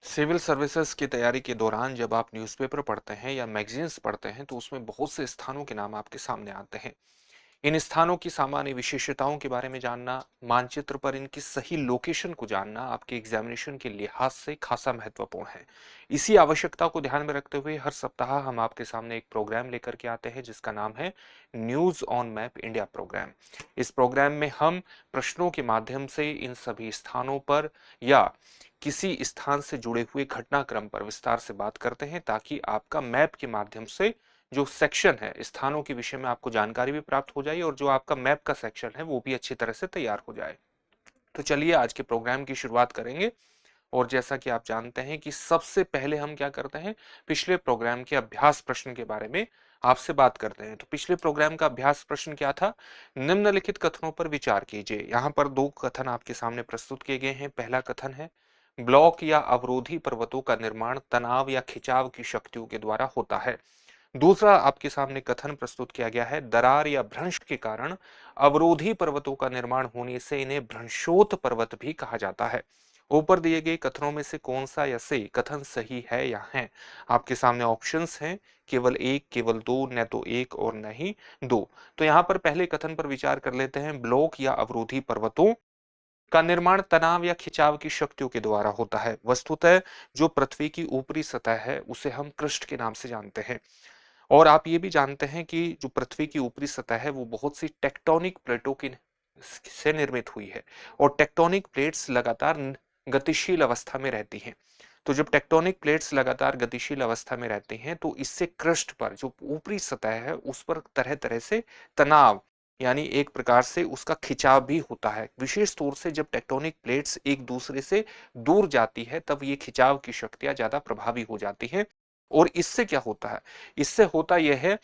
Civil services की तैयारी के दौरान जब आप न्यूज़पेपर पढ़ते हैं या मैगजीन्स पढ़ते हैं तो उसमें बहुत से स्थानों के नाम आपके सामने आते हैं। इन स्थानों की सामान्य विशेषताओं के बारे में जानना, मानचित्र पर इनकी सही लोकेशन को जानना आपके एग्जामिनेशन के लिहाज से खासा महत्वपूर्ण है। इसी आवश्यकता को ध्यान में रखते हुए हर सप्ताह हम आपके सामने एक प्रोग्राम लेकर के आते हैं जिसका नाम है news on map India program. इस प्रोग्राम में हम प्रश्नों के माध्यम से इन सभी स्थानों पर या किसी स्थान से जुड़े हुए घटनाक्रम पर विस्तार से बात करते हैं ताकि आपका मैप के माध्यम से जो सेक्शन है स्थानों के विषय में आपको जानकारी भी प्राप्त हो जाए और जो आपका मैप का सेक्शन है वो भी अच्छी तरह से तैयार हो जाए। तो चलिए आज के प्रोग्राम की शुरुआत करेंगे। और जैसा कि आप जानते हैं कि सबसे पहले हम क्या करते हैं, पिछले प्रोग्राम के अभ्यास प्रश्न के बारे में आपसे बात करते हैं। तो पिछले प्रोग्राम का अभ्यास प्रश्न क्या था? निम्नलिखित कथनों पर विचार कीजिए। यहाँ पर दो कथन आपके सामने प्रस्तुत किए गए हैं। पहला कथन है, ब्लॉक या अवरोधी पर्वतों का निर्माण तनाव या खिंचाव की शक्तियों के द्वारा होता है। दूसरा आपके सामने कथन प्रस्तुत किया गया है, दरार या भ्रंश के कारण अवरोधी पर्वतों का निर्माण होने से इन्हें भ्रंशोत पर्वत भी कहा जाता है। ऊपर दिए गए कथनों में से कौन सा या से कथन सही है या है? आपके सामने ऑप्शंस हैं, केवल एक, केवल दो, न तो एक और न ही दो। तो यहाँ पर पहले कथन पर विचार कर लेते हैं। ब्लॉक या अवरोधी पर्वतों का निर्माण तनाव या खिंचाव की शक्तियों के द्वारा होता है। वस्तुतः जो पृथ्वी की ऊपरी सतह है उसे हम क्रस्ट के नाम से जानते हैं। और आप ये भी जानते हैं कि जो पृथ्वी की ऊपरी सतह है वो बहुत सी टेक्टोनिक प्लेटों की से निर्मित हुई है और टेक्टोनिक प्लेट्स लगातार गतिशील अवस्था में रहती हैं। तो जब टेक्टोनिक प्लेट्स लगातार गतिशील अवस्था में रहती हैं तो इससे क्रस्ट पर जो ऊपरी सतह है उस पर तरह तरह से तनाव यानी एक प्रकार से उसका खिंचाव भी होता है। विशेष तौर से जब टेक्टोनिक प्लेट्स एक दूसरे से दूर जाती है तब ये खिंचाव की शक्तियां ज्यादा प्रभावी हो जाती हैं। और इससे क्या होता है? इससे होता यह है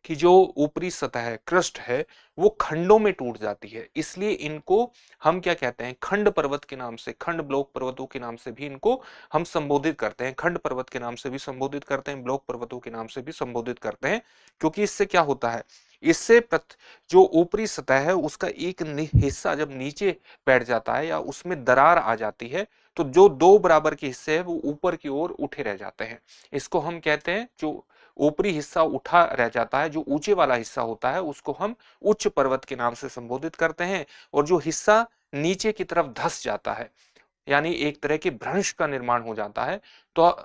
कि जो ऊपरी सतह है, क्रस्ट है, वो खंडों में टूट जाती है। इसलिए इनको हम क्या कहते हैं, खंड पर्वत के नाम से, खंड ब्लॉक पर्वतों के नाम से भी इनको हम संबोधित करते हैं। खंड पर्वत के नाम से भी संबोधित करते हैं, ब्लॉक पर्वतों के नाम से भी संबोधित करते हैं। क्योंकि इससे क्या होता है, इससे जो ऊपरी सतह है उसका एक हिस्सा जब नीचे बैठ जाता है या उसमें दरार आ जाती है तो जो दो बराबर के हिस्से हैं वो ऊपर की ओर उठे रह जाते हैं। इसको हम कहते हैं, जो ऊपरी हिस्सा उठा रह जाता है, जो ऊंचे वाला हिस्सा होता है उसको हम उच्च पर्वत के नाम से संबोधित करते हैं। और जो हिस्सा नीचे की तरफ धंस जाता है यानी एक तरह के भ्रंश का निर्माण हो जाता है, तो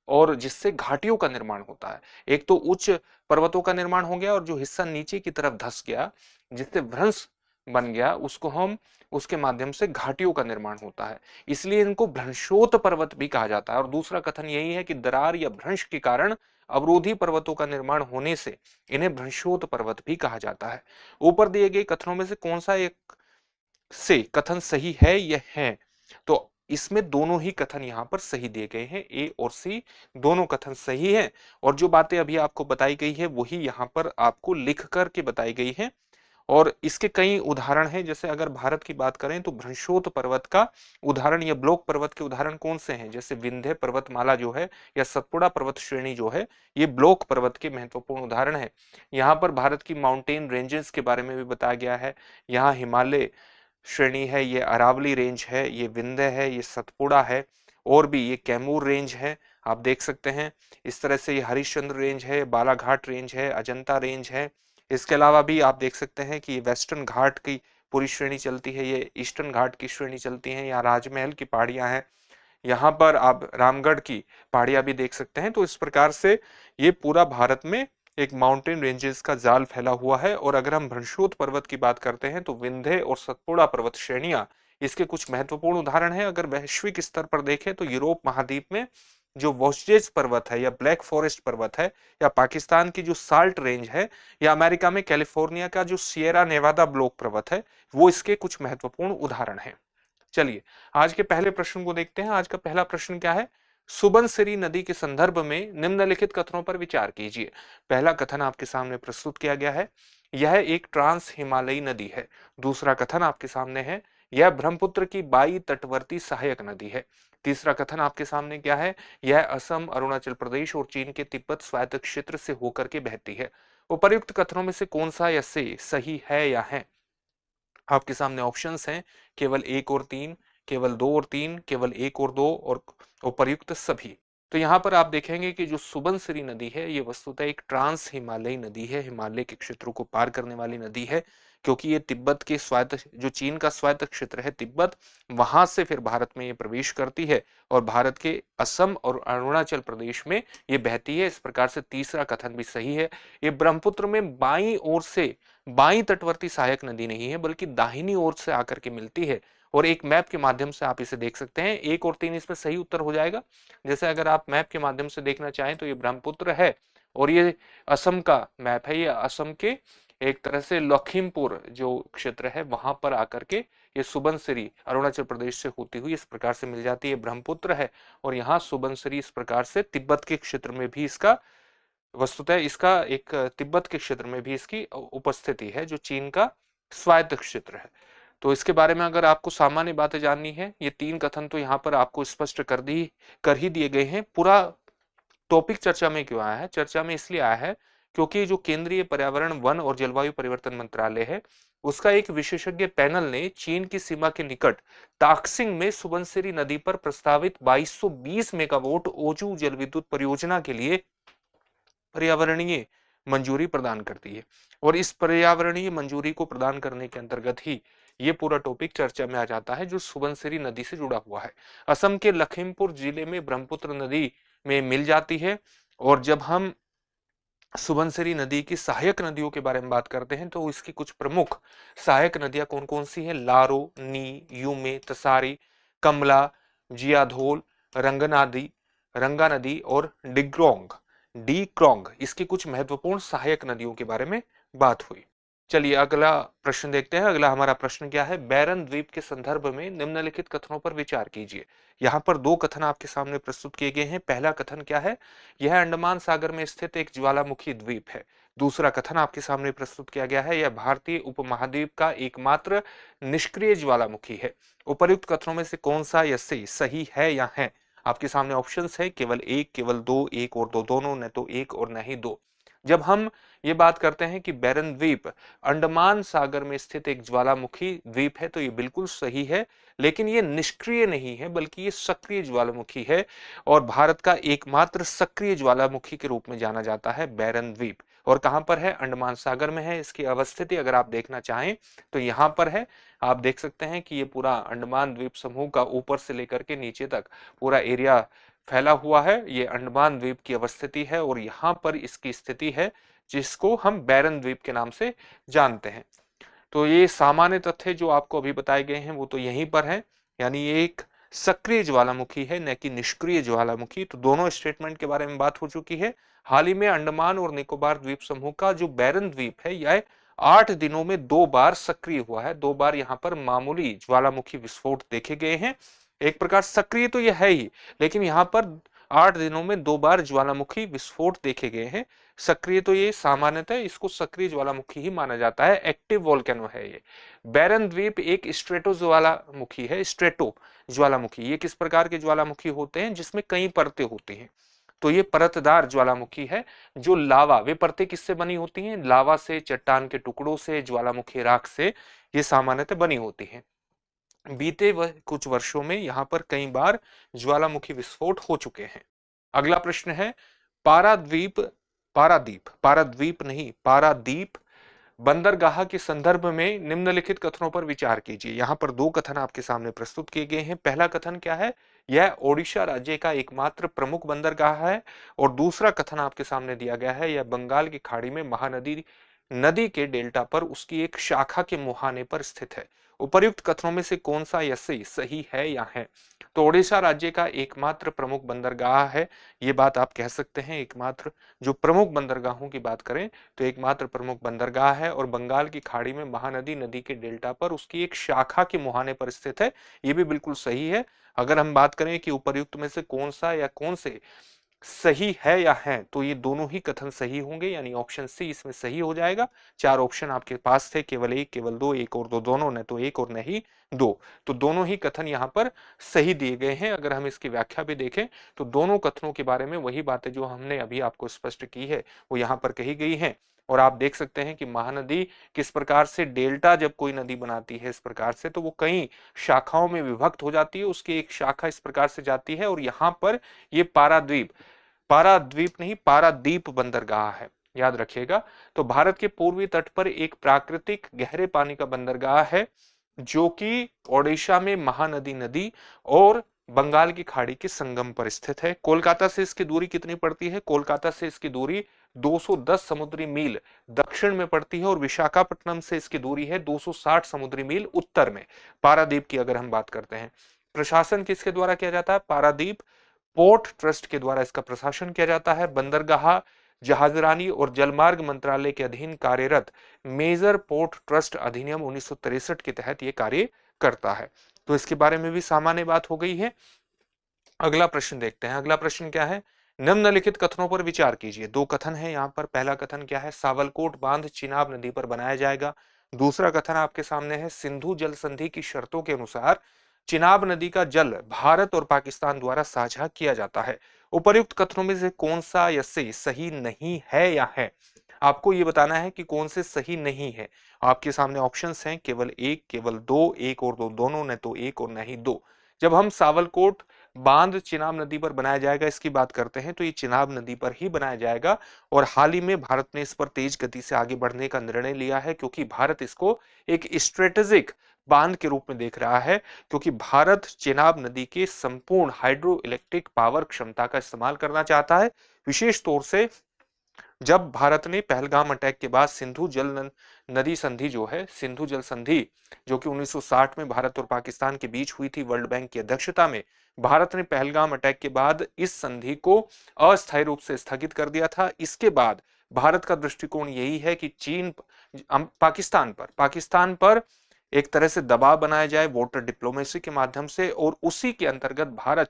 और जिससे घाटियों का निर्माण होता है। एक तो उच्च पर्वतों का निर्माण हो गया और जो हिस्सा नीचे की तरफ धंस गया जिससे भ्रंश बन गया उसको हम उसके माध्यम से घाटियों का निर्माण होता है। इसलिए इनको भ्रंशोत पर्वत भी कहा जाता है। और दूसरा कथन यही है कि दरार या भ्रंश के कारण अवरोधी पर्वतों का निर्माण होने से इन्हें भ्रंशोत पर्वत भी कहा जाता है। ऊपर दिए गए कथनों में से कौन सा एक से कथन सही है या है? तो इसमें दोनों ही कथन यहाँ पर सही दिए गए हैं, ए और सी दोनों कथन सही है। और जो बातें अभी आपको बताई गई है वही यहाँ पर आपको लिख करके बताई गई है। और इसके कई उदाहरण हैं। जैसे अगर भारत की बात करें तो भ्रंशोत पर्वत का उदाहरण या ब्लॉक पर्वत के उदाहरण कौन से हैं? जैसे विंध्य पर्वतमाला जो है या सतपुड़ा पर्वत श्रेणी जो है, ये ब्लॉक पर्वत के महत्वपूर्ण उदाहरण है। यहाँ पर भारत की माउंटेन रेंजेस के बारे में भी बताया गया है। यहाँ हिमालय श्रेणी है, ये अरावली रेंज है, ये विंध्य है, ये सतपुड़ा है, और भी ये कैमूर रेंज है, आप देख सकते हैं। इस तरह से ये हरिश्चंद्र रेंज है, बालाघाट रेंज है, अजंता रेंज है। इसके अलावा भी आप देख सकते हैं कि वेस्टर्न घाट की पूरी श्रेणी चलती है, ये ईस्टर्न घाट की श्रेणी चलती है। यहाँ राजमहल की पहाड़ियां हैं, यहाँ पर आप रामगढ़ की पहाड़ियां भी देख सकते हैं। तो इस प्रकार से ये पूरा भारत में एक माउंटेन रेंजेस का जाल फैला हुआ है। और अगर हम भ्रंशोत पर्वत की बात करते हैं तो विंध्य और सतपुड़ा पर्वत श्रेणियां इसके कुछ महत्वपूर्ण उदाहरण हैं। अगर वैश्विक स्तर पर देखें तो यूरोप महाद्वीप में जो वोस्जेज पर्वत है या ब्लैक फॉरेस्ट पर्वत है, या पाकिस्तान की जो साल्ट रेंज है, या अमेरिका में कैलिफोर्निया का जो सियरा नेवादा ब्लॉक पर्वत है, वो इसके कुछ महत्वपूर्ण उदाहरण हैं। चलिए आज के पहले प्रश्न को देखते हैं। आज का पहला प्रश्न क्या है? सुबनसिरी नदी के संदर्भ में निम्नलिखित कथनों पर विचार कीजिए। पहला कथन आपके सामने प्रस्तुत किया गया है, यह एक ट्रांस हिमालयी नदी है। दूसरा कथन आपके सामने है, यह ब्रह्मपुत्र की बाई तटवर्ती सहायक नदी है। तीसरा कथन आपके सामने क्या है? यह असम, अरुणाचल प्रदेश और चीन के तिब्बत स्वायत्त क्षेत्र से होकर के बहती है। उपर्युक्त कथनों में से कौन सा या से सही है या है? आपके सामने ऑप्शंस हैं, केवल एक और तीन, केवल 2 और 3, केवल 1 और 2 और उपर्युक्त सभी। तो यहाँ पर आप देखेंगे कि जो सुबनसिरी नदी है ये वस्तुतः एक ट्रांस हिमालयी नदी है, हिमालय के क्षेत्रों को पार करने वाली नदी है, क्योंकि ये तिब्बत के स्वायत्त, जो चीन का स्वायत्त क्षेत्र है तिब्बत, वहां से फिर भारत में ये प्रवेश करती है और भारत के असम और अरुणाचल प्रदेश में ये बहती है। इस प्रकार से तीसरा कथन भी सही है। ये ब्रह्मपुत्र में बाईं ओर से, बाईं तटवर्ती सहायक नदी नहीं है बल्कि दाहिनी ओर से आकर के मिलती है, और एक मैप के माध्यम से आप इसे देख सकते हैं। 1 और 3 इसमें सही उत्तर हो जाएगा। जैसे अगर आप मैप के माध्यम से देखना चाहें तो ये ब्रह्मपुत्र है और ये असम का मैप है। ये असम के एक तरह से लखीमपुर जो क्षेत्र है वहां पर आकर के ये सुबनसिरी अरुणाचल प्रदेश से होती हुई इस प्रकार से मिल जाती है, ब्रह्मपुत्र है। और यहाँ सुबनसिरी इस प्रकार से तिब्बत के क्षेत्र में भी इसका, वस्तुतः इसका एक तिब्बत के क्षेत्र में भी इसकी उपस्थिति है, जो चीन का स्वायत्त क्षेत्र है। तो इसके बारे में अगर आपको सामान्य बातें जाननी है, ये 3 कथन तो यहाँ पर आपको स्पष्ट कर ही दिए गए हैं। पूरा टॉपिक चर्चा में क्यों आया है? चर्चा में इसलिए आया है क्योंकि जो केंद्रीय पर्यावरण, वन और जलवायु परिवर्तन मंत्रालय है, उसका एक विशेषज्ञ पैनल ने चीन की सीमा के निकट ताकसिंग में सुबनसिरी नदी पर प्रस्तावित 2220 मेगावाट ओजू जल विद्युत परियोजना के लिए पर्यावरणीय मंजूरी प्रदान करती है। और इस पर्यावरणीय मंजूरी को प्रदान करने के अंतर्गत ही ये पूरा टॉपिक चर्चा में आ जाता है, जो सुबनसिरी नदी से जुड़ा हुआ है। असम के लखीमपुर जिले में ब्रह्मपुत्र नदी में मिल जाती है। और जब हम सुबनसिरी नदी की सहायक नदियों के बारे में बात करते हैं तो इसकी कुछ प्रमुख सहायक नदियां कौन कौन सी हैं? लारो, नी, यूमे, तसारी, कमला, जियाधोल, रंगा नदी और डी क्रोंग इसकी कुछ महत्वपूर्ण सहायक नदियों के बारे में बात हुई। चलिए अगला प्रश्न देखते हैं। अगला हमारा प्रश्न क्या है? बैरन द्वीप के संदर्भ में निम्नलिखित कथनों पर विचार कीजिए। यहाँ पर 2 कथन आपके सामने प्रस्तुत किए गए हैं। पहला कथन क्या है? यह अंडमान सागर में स्थित एक ज्वालामुखी द्वीप है। दूसरा कथन आपके सामने प्रस्तुत किया गया है, यह भारतीय उपमहाद्वीप का एकमात्र निष्क्रिय ज्वालामुखी है। उपर्युक्त कथनों में से कौन सा या सही है या है? आपके सामने ऑप्शंस है, केवल 1, केवल 2, 1 और 2 दोनों, न तो 1 और न ही 2। जब हम ये बात करते हैं कि बैरन द्वीप अंडमान सागर में स्थित एक ज्वालामुखी द्वीप है, तो ये बिल्कुल सही है, लेकिन ये निष्क्रिय नहीं है बल्कि ये सक्रिय ज्वालामुखी है और भारत का एकमात्र सक्रिय ज्वालामुखी के रूप में जाना जाता है बैरन द्वीप। और कहां पर है? अंडमान सागर में है। इसकी अवस्थिति अगर आप देखना चाहें तो यहां पर है। आप देख सकते हैं कि ये पूरा अंडमान द्वीप समूह का ऊपर से लेकर के नीचे तक पूरा एरिया फैला हुआ है। ये अंडमान द्वीप की अवस्थिति है और यहाँ पर इसकी स्थिति है, जिसको हम बैरन द्वीप के नाम से जानते हैं। तो ये सामान्य तथ्य जो आपको अभी बताए गए हैं वो तो यहीं पर है, यानी ये एक सक्रिय ज्वालामुखी है न कि निष्क्रिय ज्वालामुखी। तो दोनों स्टेटमेंट के बारे में बात हो चुकी है। हाल ही में अंडमान और निकोबार द्वीप समूह का जो बैरन द्वीप है यह 8 दिनों में 2 बार सक्रिय हुआ है। 2 बार यहाँ पर मामूली ज्वालामुखी विस्फोट देखे गए हैं। एक प्रकार सक्रिय तो यह है ही, लेकिन यहाँ पर 8 दिनों में 2 बार ज्वालामुखी विस्फोट देखे गए हैं। सक्रिय तो ये सामान्यतः इसको सक्रिय ज्वालामुखी ही माना जाता है, एक्टिव वोल्केनो है ये। बैरन द्वीप एक स्ट्रेटो ज्वालामुखी है। स्ट्रेटो ज्वालामुखी ये किस प्रकार के ज्वालामुखी होते हैं? जिसमें कई परतें होती हैं। तो ये परतदार ज्वालामुखी है। जो लावा, वे परतें किससे बनी होती हैं? लावा से, चट्टान के टुकड़ों से, ज्वालामुखी राख से ये सामान्यतः बनी होती हैं। बीते कुछ वर्षों में यहाँ पर कई बार ज्वालामुखी विस्फोट हो चुके हैं। अगला प्रश्न है, पारादीप बंदरगाह के संदर्भ में निम्नलिखित कथनों पर विचार कीजिए। यहाँ पर 2 कथन आपके सामने प्रस्तुत किए गए हैं। पहला कथन क्या है? यह ओडिशा राज्य का एकमात्र प्रमुख बंदरगाह है। और दूसरा कथन आपके सामने दिया गया है, यह बंगाल की खाड़ी में महानदी नदी के डेल्टा पर उसकी एक शाखा के मुहाने पर स्थित है। उपर्युक्त कथनों में से कौन सा या सही है या है? तो ओडिशा राज्य का एकमात्र प्रमुख बंदरगाह है, ये बात आप कह सकते हैं। एकमात्र जो प्रमुख बंदरगाहों की बात करें तो एकमात्र प्रमुख बंदरगाह है और बंगाल की खाड़ी में महानदी नदी के डेल्टा पर उसकी एक शाखा के मुहाने पर स्थित है, ये भी बिल्कुल सही है। अगर हम बात करें कि उपर्युक्त में से कौन सा या कौन से सही है या है, तो ये दोनों ही कथन सही होंगे, यानी ऑप्शन सी इसमें सही हो जाएगा। 4 ऑप्शन आपके पास थे, केवल 1, केवल 2, 1 और 2 दोनों, न तो 1 और न ही 2। तो दोनों ही कथन यहाँ पर सही दिए गए हैं। अगर हम इसकी व्याख्या भी देखें तो दोनों कथनों के बारे में वही बातें जो हमने अभी आपको स्पष्ट की है वो यहाँ पर कही गई है। और आप देख सकते हैं कि महानदी किस प्रकार से डेल्टा जब कोई नदी बनाती है इस प्रकार से, तो वो कई शाखाओं में विभक्त हो जाती है। उसकी एक शाखा इस प्रकार से जाती है और यहाँ पर ये पाराद्वीप, पाराद्वीप नहीं पारादीप बंदरगाह है, याद रखिएगा। तो भारत के पूर्वी तट पर एक प्राकृतिक गहरे पानी का बंदरगाह है जो कि ओडिशा में महानदी नदी और बंगाल की खाड़ी के संगम पर स्थित है। कोलकाता से इसकी दूरी कितनी पड़ती है? कोलकाता से इसकी दूरी 210 समुद्री मील दक्षिण में पड़ती है और विशाखापट्टनम से इसकी दूरी है 260 समुद्री मील उत्तर में। पारादीप की अगर हम बात करते हैं, प्रशासन किसके द्वारा किया जाता है? पारादीप पोर्ट ट्रस्ट के द्वारा इसका प्रशासन किया जाता है। बंदरगाह, जहाजरानी और जलमार्ग मंत्रालय के अधीन कार्यरत मेजर पोर्ट ट्रस्ट अधिनियम 1963 के तहत यह कार्य करता है। तो इसके बारे में भी सामान्य बात हो गई है। अगला प्रश्न देखते हैं। अगला प्रश्न क्या है? निम्नलिखित कथनों पर विचार कीजिए। दो कथन है यहाँ पर। पहला कथन क्या है? सावलकोट बांध चिनाब नदी पर बनाया जाएगा। दूसरा कथन आपके सामने है, सिंधु जल संधि की शर्तों के अनुसार चिनाब नदी का जल भारत और पाकिस्तान द्वारा साझा किया जाता है। उपर्युक्त कथनों में से कौन सा या से सही नहीं है या है? आपको ये बताना है कि कौन से सही नहीं है। आपके सामने ऑप्शंस हैं, केवल एक, केवल दो, एक और दो, दोनों, न तो एक और न ही दो। जब हम सावलकोट बांध चिनाब नदी पर बनाया जाएगा इसकी बात करते हैं तो ये चिनाब नदी पर ही बनाया जाएगा और हाल ही में भारत ने इस पर तेज गति से आगे बढ़ने का निर्णय लिया है क्योंकि भारत इसको एक स्ट्रेटेजिक बांध के रूप में देख रहा है, क्योंकि भारत चिनाब नदी के संपूर्ण हाइड्रो इलेक्ट्रिक पावर क्षमता का इस्तेमाल करना चाहता है। विशेष तौर से जब भारत ने पहलगाम अटैक के बाद सिंधु जल नदी संधि जो है, सिंधु जल संधि जो कि 1960 में भारत और पाकिस्तान के बीच हुई थी वर्ल्ड बैंक की अध्यक्षता में, भारत ने पहलगाम अटैक के बाद इस संधि को अस्थायी रूप से स्थगित कर दिया था। इसके बाद भारत का दृष्टिकोण यही है कि पाकिस्तान पर एक तरह से दबाव बनाया जाए वाटर डिप्लोमेसी के माध्यम से और उसी के अंतर्गत भारत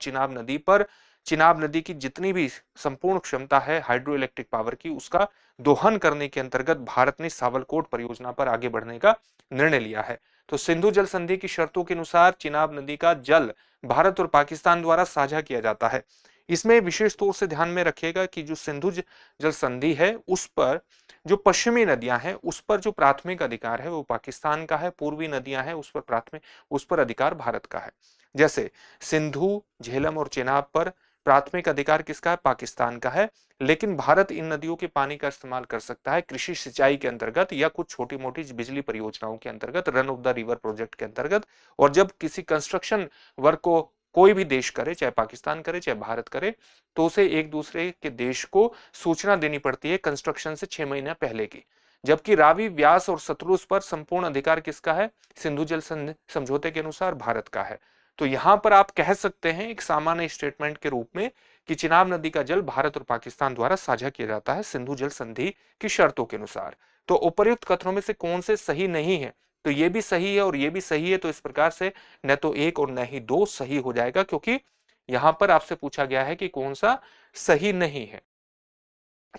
चिनाब नदी की जितनी भी संपूर्ण क्षमता है हाइड्रो इलेक्ट्रिक पावर की, उसका दोहन करने के अंतर्गत भारत ने सावलकोट परियोजना पर आगे बढ़ने का निर्णय लिया है। तो सिंधु जल संधि की शर्तों के अनुसार चिनाब नदी का जल भारत और पाकिस्तान द्वारा साझा किया जाता है। इसमें विशेष तौर से ध्यान में रखिएगा कि जो सिंधु जल संधि है उस पर जो पश्चिमी नदियां हैं उस पर जो प्राथमिक अधिकार है वो पाकिस्तान का है, पूर्वी नदियां हैं उस पर अधिकार भारत का है। जैसे सिंधु, झेलम और चेनाब पर प्राथमिक अधिकार किसका है? पाकिस्तान का है। लेकिन भारत इन नदियों के पानी का इस्तेमाल कर सकता है कृषि सिंचाई के अंतर्गत या कुछ छोटी मोटी बिजली परियोजनाओं के अंतर्गत, run of the river project के अंतर्गत। और जब किसी कंस्ट्रक्शन वर्क को कोई भी देश करे, चाहे पाकिस्तान करे चाहे भारत करे, तो उसे एक दूसरे के देश को सूचना देनी पड़ती है कंस्ट्रक्शन से 6 महीने पहले की। जबकि रावी, व्यास और सतलुज पर संपूर्ण अधिकार किसका है? सिंधु जल समझौते के अनुसार भारत का है। तो यहां पर आप कह सकते हैं एक सामान्य स्टेटमेंट के रूप में कि चिनाब नदी का जल भारत और पाकिस्तान द्वारा साझा किया जाता है सिंधु जल संधि की शर्तों के अनुसार। तो उपर्युक्त कथनों में से कौन से सही नहीं है? तो ये भी सही है और ये भी सही है। तो इस प्रकार से न तो एक और न ही दो सही हो जाएगा, क्योंकि यहां पर आपसे पूछा गया है कि कौन सा सही नहीं है।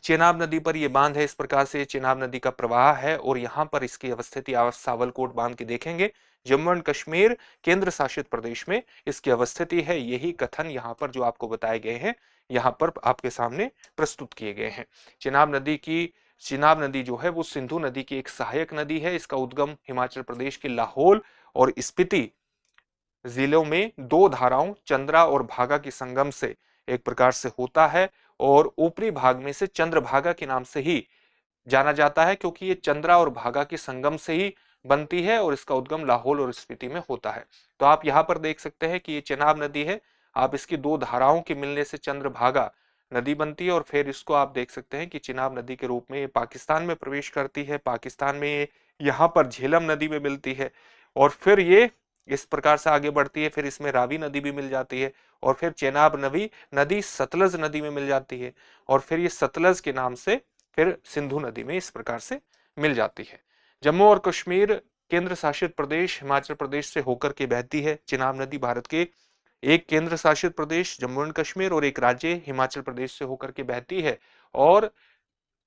चेनाब नदी पर यह बांध है, इस प्रकार से चेनाब नदी का प्रवाह है और यहां पर इसकी अवस्थिति आप सावलकोट बांध के देखेंगे, जम्मू एंड कश्मीर केंद्र शासित प्रदेश में इसकी अवस्थिति है। यही कथन यहाँ पर जो आपको बताए गए हैं यहाँ पर आपके सामने प्रस्तुत किए गए हैं। चिनाब नदी जो है वो सिंधु नदी की एक सहायक नदी है। इसका उद्गम हिमाचल प्रदेश के लाहौल और स्पीति जिलों में दो धाराओं चंद्रा और भागा के संगम से एक प्रकार से होता है और ऊपरी भाग में से चंद्रभागा के नाम से ही जाना जाता है, क्योंकि ये चंद्रा और भागा के संगम से ही बनती है और इसका उद्गम लाहौल और स्पीति में होता है। तो आप यहाँ पर देख सकते हैं कि ये चेनाब नदी है। आप इसकी दो धाराओं के मिलने से चंद्रभागा नदी बनती है और फिर इसको आप देख सकते हैं कि चिनाब नदी के रूप में ये पाकिस्तान में प्रवेश करती है। पाकिस्तान में ये यहाँ पर झेलम नदी में मिलती है और फिर ये इस प्रकार से आगे बढ़ती है। फिर इसमें रावी नदी भी मिल जाती है और फिर चेनाब नदी सतलज नदी में मिल जाती है और फिर ये सतलज के नाम से फिर सिंधु नदी में इस प्रकार से मिल जाती है। जम्मू और कश्मीर केंद्र शासित प्रदेश हिमाचल प्रदेश से होकर के बहती है। चिनाब नदी भारत के एक केंद्र शासित प्रदेश जम्मू एंड कश्मीर और एक राज्य हिमाचल प्रदेश से होकर के बहती है और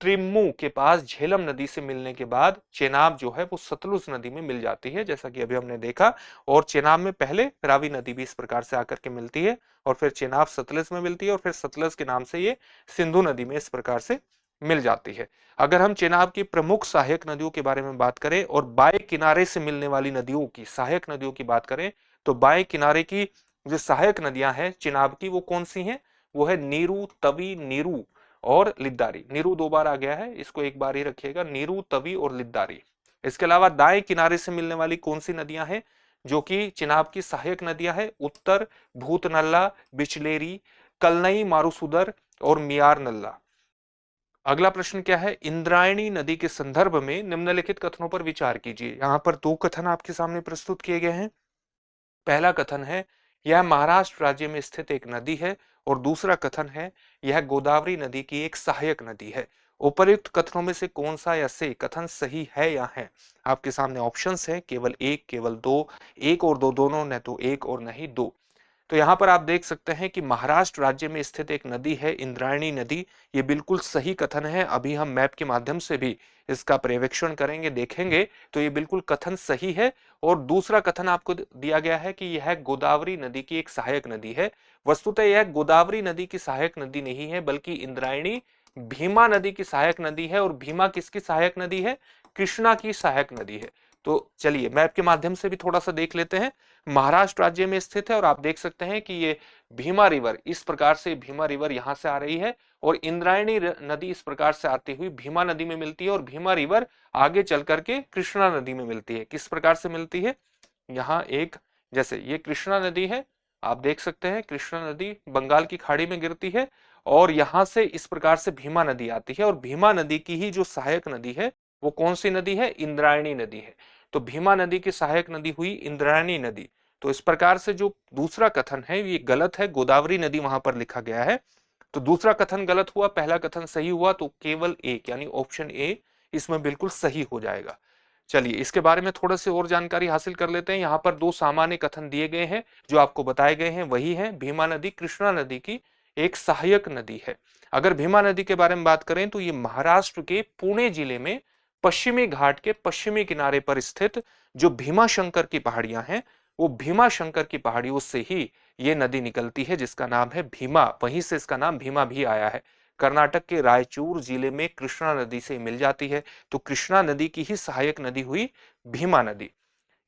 त्रिम्मू के पास झेलम नदी से मिलने के बाद चेनाब जो है वो सतलुज नदी में मिल जाती है, जैसा कि अभी हमने देखा। और चेनाब में पहले रावी नदी भी इस प्रकार से आकर के मिलती है और फिर चेनाब सतलज में मिलती है और फिर सतलज के नाम से ये सिंधु नदी में इस प्रकार से मिल जाती है। अगर हम चेनाब की प्रमुख सहायक नदियों के बारे में बात करें और बाएं किनारे से मिलने वाली नदियों की, सहायक नदियों की बात करें, तो बाएं किनारे की जो सहायक नदियां हैं चेनाब की, वो कौन सी हैं? वो है नीरू, तवी, नीरू और लिद्दारी। नीरू 2 बार आ गया है, इसको 1 बार ही रखिएगा, नीरू, तवी और लिद्दारी। इसके अलावा दाएं किनारे से मिलने वाली कौन सी नदियां हैं जो कि चेनाब की सहायक नदियां हैं? उत्तर, भूतनल्ला, बिचलेरी, कलनई मारुसुदर और मियार नल्ला। अगला प्रश्न क्या है? इंद्रायणी नदी के संदर्भ में निम्नलिखित कथनों पर विचार कीजिए। यहां पर 2 कथन आपके सामने प्रस्तुत किए गए हैं। पहला कथन है यह महाराष्ट्र राज्य में स्थित एक नदी है, और दूसरा कथन है यह गोदावरी नदी की एक सहायक नदी है। उपर्युक्त कथनों में से कौन सा या से कथन सही है या है? आपके सामने ऑप्शंस है, केवल एक, केवल दो, एक और दो दोनों, न तो एक और नहीं दो। तो यहाँ पर आप देख सकते हैं कि महाराष्ट्र राज्य में स्थित एक नदी है इंद्रायणी नदी। ये बिल्कुल सही कथन है। अभी हम मैप के माध्यम से भी इसका पर्यवेक्षण करेंगे, देखेंगे, तो ये बिल्कुल कथन सही है। और दूसरा कथन आपको दिया गया है कि यह गोदावरी नदी की एक सहायक नदी है। वस्तुतः यह गोदावरी नदी की सहायक नदी नहीं है, बल्कि इंद्रायणी भीमा नदी की सहायक नदी है। और भीमा किसकी सहायक नदी है? कृष्णा की सहायक नदी है। तो चलिए मैप के माध्यम से भी थोड़ा सा देख लेते हैं। महाराष्ट्र राज्य में स्थित है, और आप देख सकते हैं कि ये भीमा रिवर, इस प्रकार से भीमा रिवर यहां से आ रही है, और इंद्रायणी नदी इस प्रकार से आती हुई भीमा नदी में मिलती है, और भीमा रिवर आगे चल करके कृष्णा नदी में मिलती है। किस प्रकार से मिलती है? यहाँ एक, जैसे ये कृष्णा नदी है, आप देख सकते हैं कृष्णा नदी बंगाल की खाड़ी में गिरती है, और यहां से इस प्रकार से भीमा नदी आती है, और भीमा नदी की ही जो सहायक नदी है वो कौन सी नदी है? इंद्रायणी नदी है। तो भीमा नदी की सहायक नदी हुई इंद्रायणी नदी। तो इस प्रकार से जो दूसरा कथन है ये गलत है, गोदावरी नदी वहां पर लिखा गया है। तो दूसरा कथन गलत हुआ, पहला कथन सही हुआ, तो केवल एक यानी ऑप्शन ए इसमें बिल्कुल सही हो जाएगा। चलिए इसके बारे में थोड़ा सी और जानकारी हासिल कर लेते हैं। यहाँ पर 2 सामान्य कथन दिए गए हैं, जो आपको बताए गए हैं वही है। भीमा नदी कृष्णा नदी की एक सहायक नदी है। अगर भीमा नदी के बारे में बात करें तो ये महाराष्ट्र के पुणे जिले में पश्चिमी घाट के पश्चिमी किनारे पर स्थित जो भीमा शंकर की पहाड़ियां हैं, वो भीमा शंकर की पहाड़ियों से ही ये नदी निकलती है, जिसका नाम है भीमा। वहीं से इसका नाम भीमा भी आया है। कर्नाटक के रायचूर जिले में कृष्णा नदी से मिल जाती है। तो कृष्णा नदी की ही सहायक नदी हुई भीमा नदी।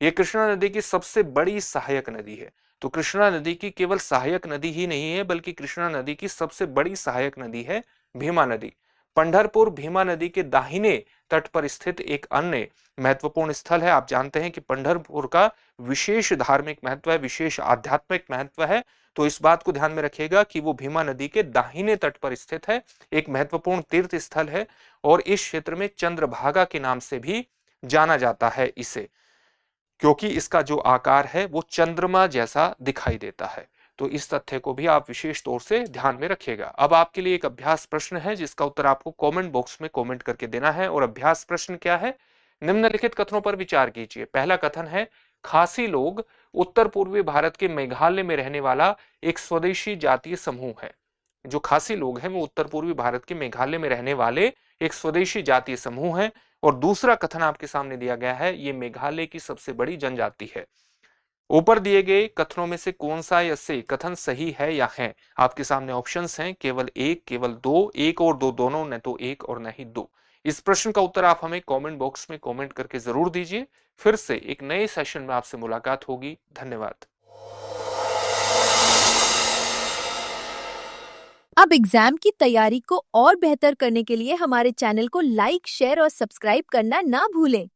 ये कृष्णा नदी की सबसे बड़ी सहायक नदी है। तो कृष्णा नदी की केवल सहायक नदी ही नहीं है, बल्कि कृष्णा नदी की सबसे बड़ी सहायक नदी है भीमा नदी। पंढरपुर भीमा नदी के दाहिने तट पर स्थित एक अन्य महत्वपूर्ण स्थल है। आप जानते हैं कि पंढरपुर का विशेष धार्मिक महत्व है, विशेष आध्यात्मिक महत्व है। तो इस बात को ध्यान में रखिएगा कि वो भीमा नदी के दाहिने तट पर स्थित है, एक महत्वपूर्ण तीर्थ स्थल है, और इस क्षेत्र में चंद्रभागा के नाम से भी जाना जाता है इसे, क्योंकि इसका जो आकार है वो चंद्रमा जैसा दिखाई देता है। तो इस तथ्य को भी आप विशेष तौर से ध्यान में रखिएगा। अब आपके लिए एक अभ्यास प्रश्न है, जिसका उत्तर आपको कमेंट बॉक्स में कमेंट करके देना है। और अभ्यास प्रश्न क्या है? निम्नलिखित कथनों पर विचार कीजिए। पहला कथन है खासी लोग उत्तर पूर्वी भारत के मेघालय में रहने वाला एक स्वदेशी जातीय समूह है। जो खासी लोग हैं वो उत्तर पूर्वी भारत के मेघालय में रहने वाले एक स्वदेशी जातीय समूह है। और दूसरा कथन आपके सामने दिया गया है, ये मेघालय की सबसे बड़ी जनजाति है। ऊपर दिए गए कथनों में से कौन सा या से कथन सही है या है? आपके सामने ऑप्शंस हैं, केवल एक, केवल दो, एक और दो दोनों, न तो एक और न ही दो। इस प्रश्न का उत्तर आप हमें कमेंट बॉक्स में कमेंट करके जरूर दीजिए। फिर से एक नए सेशन में आपसे मुलाकात होगी। धन्यवाद। अब एग्जाम की तैयारी को और बेहतर करने के लिए हमारे चैनल को लाइक, शेयर और सब्सक्राइब करना ना भूलें।